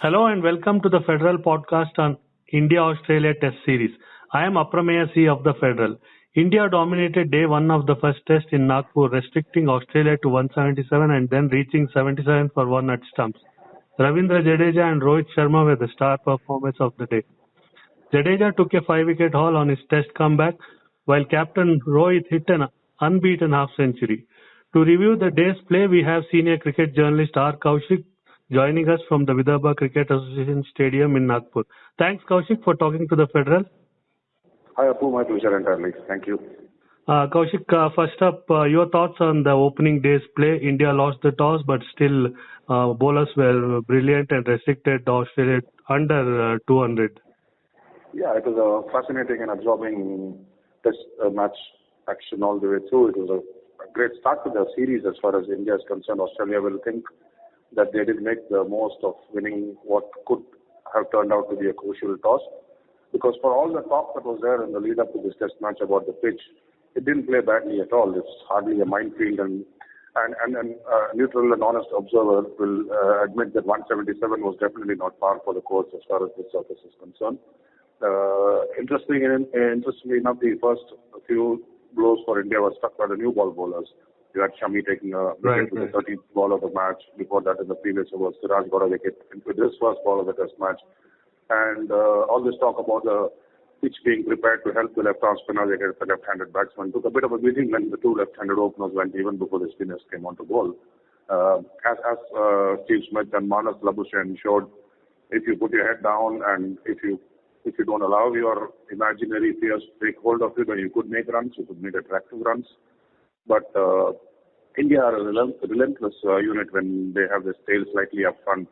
Hello and welcome to the Federal Podcast on India-Australia Test Series. I am Aprameya C of the Federal. India dominated day one of the first test in Nagpur, restricting Australia to 177 and then reaching 77 for one at stumps. Ravindra Jadeja and Rohit Sharma were the star performers of the day. Jadeja took a 5-wicket haul on his test comeback, while captain Rohit hit an unbeaten half-century. To review the day's play, we have senior cricket journalist R. Kaushik joining us from the Vidarbha Cricket Association Stadium in Nagpur. Thanks, Kaushik, for talking to the Federal. Hi, Apu. My pleasure entirely. Thank you. Kaushik, first up, your thoughts on the opening day's play. India lost the toss, but still bowlers were brilliant and restricted Australia under 200. Yeah, it was a fascinating and absorbing test match action all the way through. It was a great start to the series as far as India is concerned. Australia will think that they did make the most of winning what could have turned out to be a crucial toss. Because for all the talk that was there in the lead up to this test match about the pitch, it didn't play badly at all. It's hardly a minefield, and neutral and honest observer will admit that 177 was definitely not par for the course as far as this surface is concerned. Interestingly enough, the first few blows for India were struck by the new ball bowlers. You had Shami taking a wicket with the 13th ball of the match. Before that, in the previous over, Siraj got a wicket with his first ball of the test match. And all this talk about the pitch being prepared to help the left-arm spinners against the left-handed batsman took a bit of a beating when the two left-handed openers went, even before the spinners came on to bowl. As Steve Smith and Manas Labuschagne showed, if you put your head down and if you don't allow your imaginary fears to take hold of you, then you could make runs, you could make attractive runs. But India are a relentless unit when they have this tail slightly up front,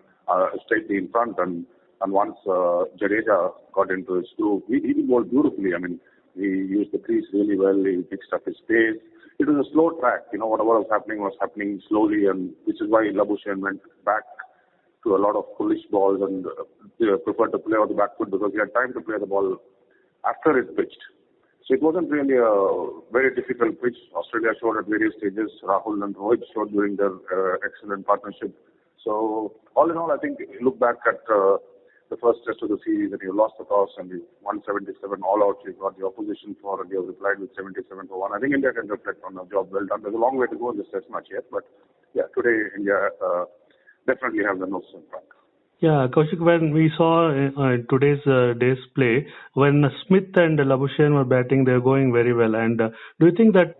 slightly in front, and once Jadeja got into his groove, he bowled beautifully. I mean, he used the crease really well. He fixed up his pace. It was a slow track. Whatever was happening slowly, and which is why Labuschagne went back to a lot of foolish balls and preferred to play on the back foot because he had time to play the ball after it pitched. So it wasn't really a very difficult pitch. Australia showed at various stages. Rahul and Rohit showed during their excellent partnership. So all in all, I think if you look back at the first test of the series and you lost the toss and you won 77 all out, you got the opposition for and you have replied with 77 for 1. I think India can reflect on a job well done. There's a long way to go in this test match yet, but yeah, today India definitely have the nose in front. Yeah, Kaushik, when we saw today's day's play, when Smith and Labuschagne were batting, they were going very well. And do you think that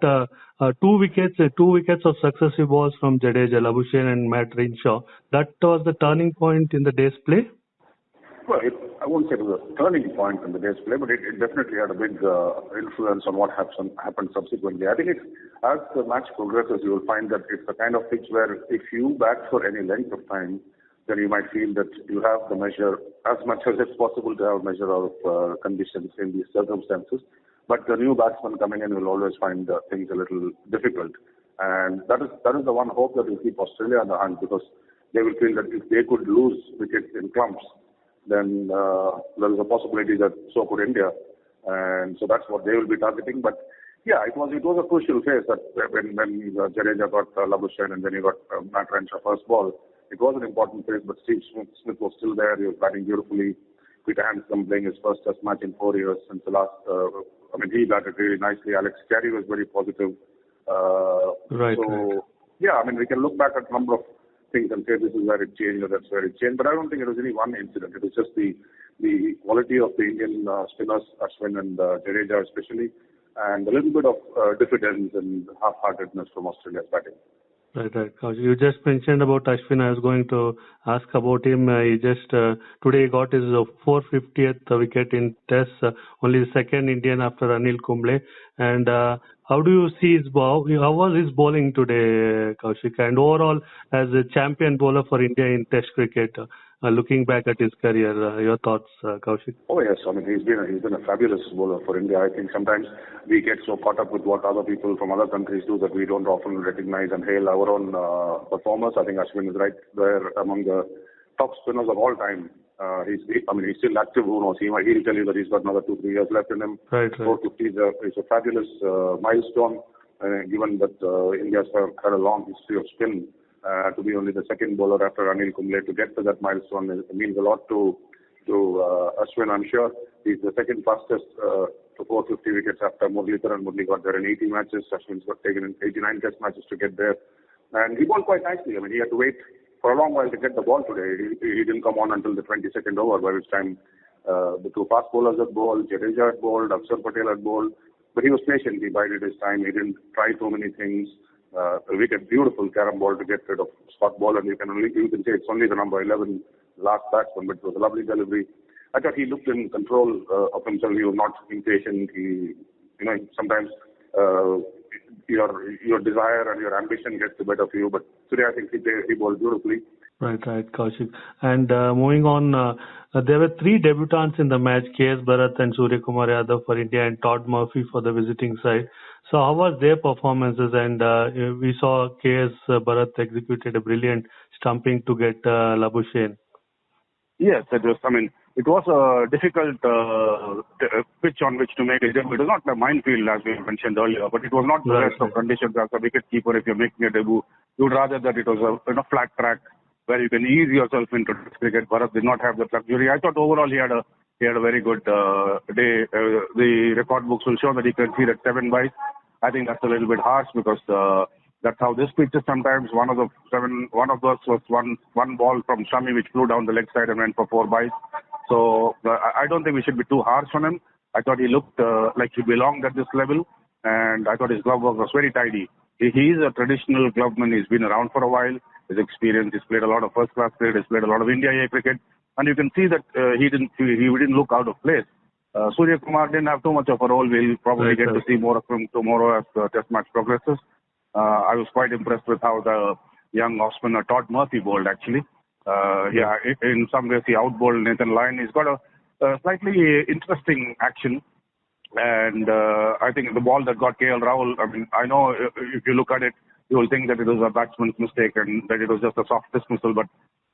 two wickets of successive balls from Jadeja, Labuschagne and Matt Renshaw, that was the turning point in the day's play? Well, I won't say it was a turning point in the day's play, but it definitely had a big influence on what happened subsequently. I think as the match progresses, you will find that it's the kind of pitch where if you bat for any length of time, then you might feel that you have the measure, as much as it's possible to have a measure of conditions in these circumstances. But the new batsman coming in will always find things a little difficult. And that is the one hope that will keep Australia on the hunt, because they will feel that if they could lose wickets in clumps, then there is a possibility that so could India. And so that's what they will be targeting. But yeah, it was a crucial phase that when Jadeja got Labuschagne and then he got Matt Renshaw first ball. It was an important phase, but Steve Smith was still there. He was batting beautifully. Peter Handscomb playing his first test match in 4 years since the last. He batted really nicely. Alex Carey was very positive. Yeah, we can look back at a number of things and say this is where it changed or that's where it changed. But I don't think it was any one incident. It was just the quality of the Indian spinners, Ashwin and Jadeja especially, and a little bit of diffidence and half-heartedness from Australia's batting. Right. You just mentioned about Ashwin. I was going to ask about him. He just today got his 450th wicket in Test, only the second Indian after Anil Kumble. And how do you see his ball? How was his bowling today, Kaushik? And overall, as a champion bowler for India in Test cricket, looking back at his career, your thoughts, Kaushik? Oh yes, he's been a fabulous bowler for India. I think sometimes we get so caught up with what other people from other countries do that we don't often recognize and hail our own performers. I think Ashwin is right there among the top spinners of all time. He's still active. Who knows? He'll tell you that he's got another 2-3 years left in him. 450 is a fabulous milestone, given that India's had a long history of spin. to be only the second bowler after Anil Kumble to get to that milestone. It means a lot to Ashwin, I'm sure. He's the second fastest to 450 wickets after Muralitharan. Murli got there in 80 matches. Ashwin's got taken in 89 test matches to get there. And he bowled quite nicely. I mean, he had to wait for a long while to get the ball today. He didn't come on until the 22nd over, by which time the two fast bowlers had bowled, Jadeja had bowled, Akshar Patel had bowled. But he was patient. He bided his time. He didn't try too many things. A wicket, beautiful carom ball to get rid of Scott Ball, and you can say it's only the number 11 last batsman, but it was a lovely delivery. I thought he looked in control of himself. He was not impatient. Sometimes your desire and your ambition gets the better of you. But today I think he bowled beautifully. Right, Kaushik. And moving on, there were three debutants in the match: KS Bharat and Surya Kumar Yadav for India, and Todd Murphy for the visiting side. So how was their performances? And we saw KS Bharat executed a brilliant stumping to get Labuschagne. Yes, it was. I mean, it was a difficult pitch on which to make a debut. It was not a minefield, as we mentioned earlier, but it was not the rest of conditions as a wicket keeper. If you're making a debut, you would rather that it was a flat track where you can ease yourself into cricket. Bharat did not have that luxury. I thought overall he had a very good day. The record books will show that he conceded 7 byes. I think that's a little bit harsh because that's how this pitch is sometimes. One of those was one ball from Shami which flew down the leg side and went for 4 byes. So I don't think we should be too harsh on him. I thought he looked like he belonged at this level, and I thought his glove work was very tidy. He is a traditional gloveman. He's been around for a while. His experience, he's played a lot of first-class cricket, he's played a lot of India A cricket, and you can see that he didn't look out of place. Surya Kumar didn't have too much of a role. We'll probably get to see more of him tomorrow as the test match progresses. I was quite impressed with how the young off-spinner Todd Murphy bowled, actually. In some ways he out-bowled Nathan Lyon. He's got a slightly interesting action. And I think the ball that got KL Rahul, I mean, I know if you look at it, you will think that it was a batsman's mistake and that it was just a soft dismissal, but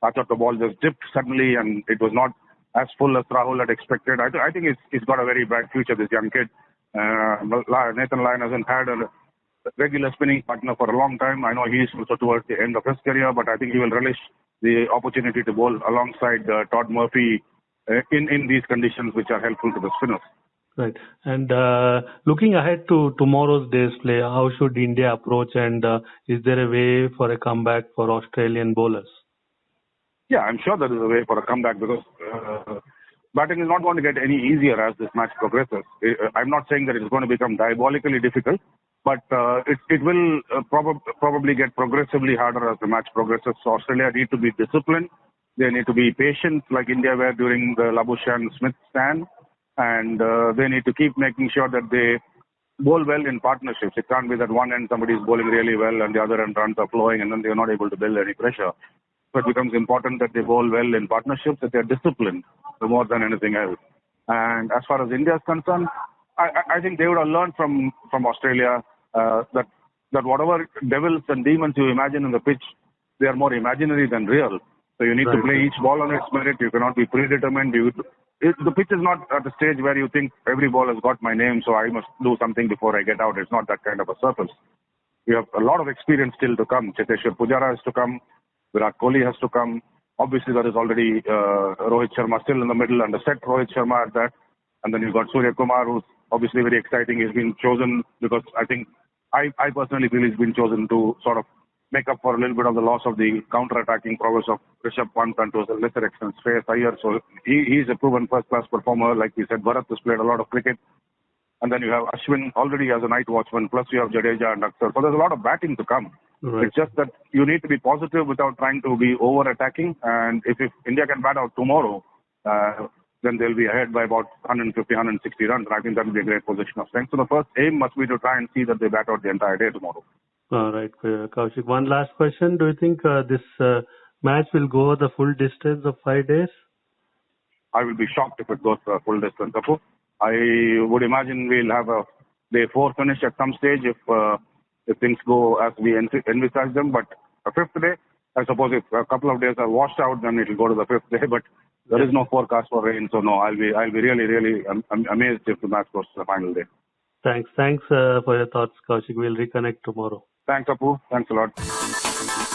I thought the ball just dipped suddenly and it was not as full as Rahul had expected. I think he's got a very bright future, this young kid. Nathan Lyon hasn't had a regular spinning partner for a long time. I know he's also towards the end of his career, but I think he will relish the opportunity to bowl alongside Todd Murphy in these conditions which are helpful to the spinners. Right. And looking ahead to tomorrow's day's play, how should India approach, and is there a way for a comeback for Australian bowlers? Yeah, I'm sure there is a way for a comeback because batting is not going to get any easier as this match progresses. I'm not saying that it's going to become diabolically difficult, but it will probably get progressively harder as the match progresses. So Australia need to be disciplined. They need to be patient like India were during the Labuschagne-Smith stand. And they need to keep making sure that they bowl well in partnerships. It can't be that one end somebody is bowling really well and the other end runs are flowing and then they're not able to build any pressure. So it becomes important that they bowl well in partnerships, that they're disciplined more than anything else. And as far as India is concerned, I think they would have learned from Australia that whatever devils and demons you imagine in the pitch, they are more imaginary than real. So you need to play each ball on its merit. You cannot be predetermined. The pitch is not at a stage where you think every ball has got my name, so I must do something before I get out. It's not that kind of a surface. We have a lot of experience still to come. Cheteshwar Pujara has to come. Virat Kohli has to come. Obviously, there is already Rohit Sharma still in the middle and a set Rohit Sharma at that. And then you've got Surya Kumar, who's obviously very exciting. He's been chosen because I personally feel he's been chosen to sort of make up for a little bit of the loss of the counter-attacking prowess of Rishabh Pant and to a lesser extent Shreyas Iyer. So he's a proven first-class performer. Like we said, Bharat has played a lot of cricket. And then you have Ashwin already as a night watchman, plus you have Jadeja and Akshar. So there's a lot of batting to come. Right. It's just that you need to be positive without trying to be over-attacking. And if India can bat out tomorrow, then they'll be ahead by about 150, 160 runs. And I think that will be a great position of strength. So the first aim must be to try and see that they bat out the entire day tomorrow. All right, Kaushik. One last question. Do you think this match will go the full distance of 5 days? I will be shocked if it goes the full distance. I would imagine we'll have a day 4 finish at some stage if things go as we envisage them. But a 5th day, I suppose if a couple of days are washed out, then it will go to the 5th day. But there is no forecast for rain, so no, I'll be really amazed if the match goes to the final day. Thanks for your thoughts, Kaushik. We'll reconnect tomorrow. Thanks, Apu. Thanks a lot.